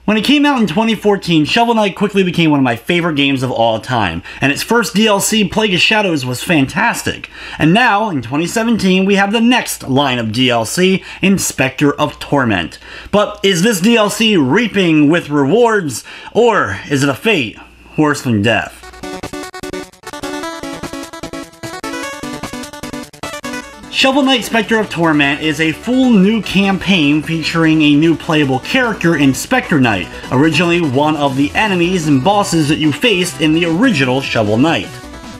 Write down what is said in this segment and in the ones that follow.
When it came out in 2014, Shovel Knight quickly became one of my favorite games of all time, and its first DLC, Plague of Shadows, was fantastic. And now, in 2017, we have the next line of DLC in Specter of Torment. But is this DLC reaping with rewards, or is it a fate worse than death? Shovel Knight Specter of Torment is a full new campaign featuring a new playable character in Specter Knight, originally one of the enemies and bosses that you faced in the original Shovel Knight.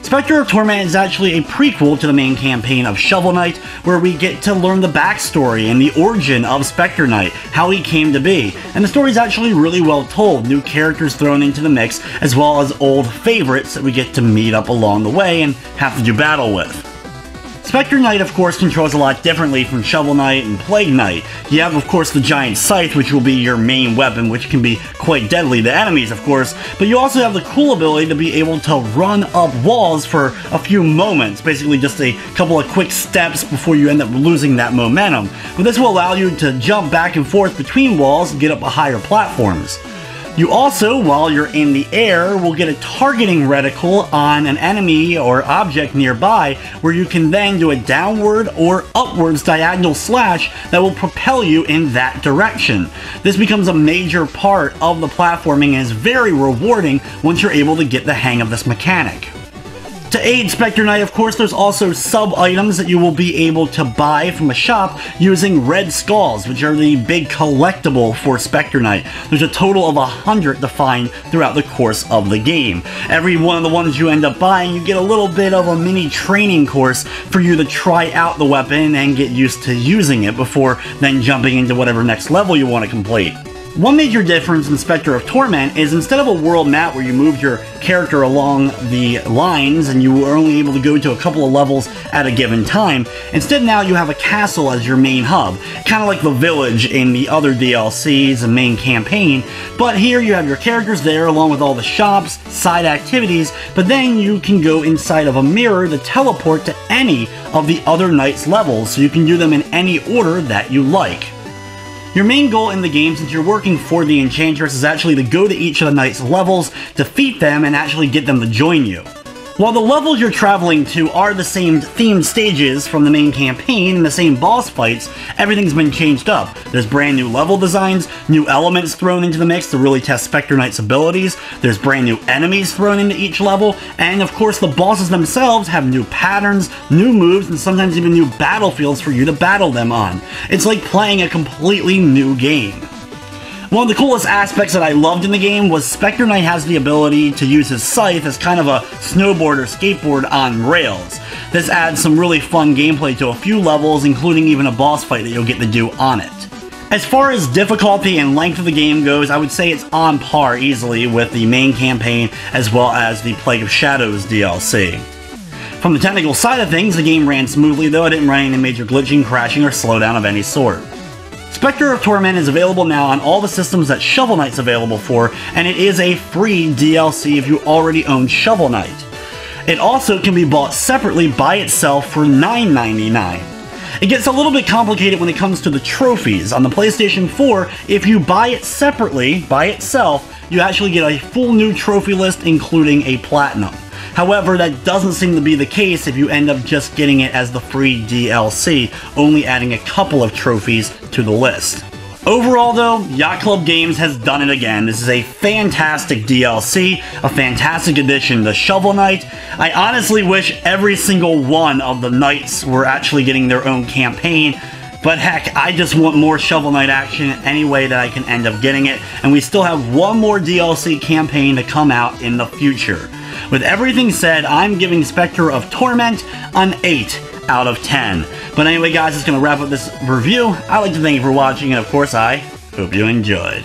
Specter of Torment is actually a prequel to the main campaign of Shovel Knight, where we get to learn the backstory and the origin of Specter Knight, how he came to be, and the story is actually really well told, new characters thrown into the mix, as well as old favorites that we get to meet up along the way and have to do battle with. Specter Knight, of course, controls a lot differently from Shovel Knight and Plague Knight. You have, of course, the giant scythe, which will be your main weapon, which can be quite deadly to enemies, of course, but you also have the cool ability to be able to run up walls for a few moments, basically just a couple of quick steps before you end up losing that momentum. But this will allow you to jump back and forth between walls and get up higher platforms. You also, while you're in the air, will get a targeting reticle on an enemy or object nearby, where you can then do a downward or upwards diagonal slash that will propel you in that direction. This becomes a major part of the platforming and is very rewarding once you're able to get the hang of this mechanic. To aid Specter Knight, of course, there's also sub-items that you will be able to buy from a shop using red skulls, which are the big collectible for Specter Knight. There's a total of 100 to find throughout the course of the game. Every one of the ones you end up buying, you get a little bit of a mini training course for you to try out the weapon and get used to using it before then jumping into whatever next level you want to complete. One major difference in Specter of Torment is instead of a world map where you moved your character along the lines and you were only able to go to a couple of levels at a given time, instead now you have a castle as your main hub, kind of like the village in the other DLCs and main campaign, but here you have your characters there along with all the shops, side activities, but then you can go inside of a mirror to teleport to any of the other knights' levels, so you can do them in any order that you like. Your main goal in the game, since you're working for the Enchantress, is actually to go to each of the knights' levels, defeat them, and actually get them to join you. While the levels you're traveling to are the same themed stages from the main campaign and the same boss fights, everything's been changed up. There's brand new level designs, new elements thrown into the mix to really test Specter Knight's abilities, there's brand new enemies thrown into each level, and of course the bosses themselves have new patterns, new moves, and sometimes even new battlefields for you to battle them on. It's like playing a completely new game. One of the coolest aspects that I loved in the game was Specter Knight has the ability to use his scythe as kind of a snowboard or skateboard on rails. This adds some really fun gameplay to a few levels, including even a boss fight that you'll get to do on it. As far as difficulty and length of the game goes, I would say it's on par easily with the main campaign as well as the Plague of Shadows DLC. From the technical side of things, the game ran smoothly, though I didn't run any major glitching, crashing, or slowdown of any sort. Specter of Torment is available now on all the systems that Shovel Knight's available for, and it is a free DLC if you already own Shovel Knight. It also can be bought separately by itself for $9.99. It gets a little bit complicated when it comes to the trophies. On the PlayStation 4, if you buy it separately, by itself, you actually get a full new trophy list including a platinum. However, that doesn't seem to be the case if you end up just getting it as the free DLC, only adding a couple of trophies to the list. Overall though, Yacht Club Games has done it again. This is a fantastic DLC, a fantastic addition to Shovel Knight. I honestly wish every single one of the knights were actually getting their own campaign, but heck, I just want more Shovel Knight action any way that I can end up getting it, and we still have one more DLC campaign to come out in the future. With everything said, I'm giving Specter of Torment an 8 out of 10. But anyway guys, that's going to wrap up this review. I'd like to thank you for watching, and of course I hope you enjoyed.